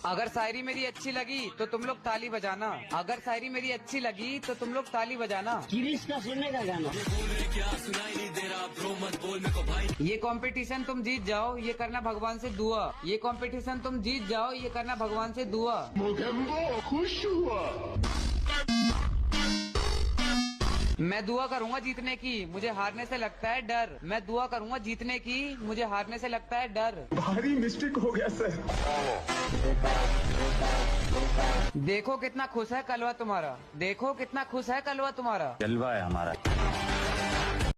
अगर शायरी मेरी अच्छी लगी तो तुम लोग ताली बजाना। अगर शायरी मेरी अच्छी लगी तो तुम लोग ताली बजाना। किरिश का सुनने का गाना। ये कंपटीशन तुम जीत जाओ, ये करना भगवान से दुआ। ये कंपटीशन तुम जीत जाओ, ये करना भगवान से दुआ। खुश हुआ। मैं दुआ करूंगा जीतने की, मुझे हारने से लगता है डर। मैं दुआ करूंगा जीतने की, मुझे हारने से लगता है डर। भारी मिस्टेक हो गया सर। देखो कितना खुश है कलवा तुम्हारा, देखो कितना खुश है कलवा तुम्हारा। जलवा है हमारा।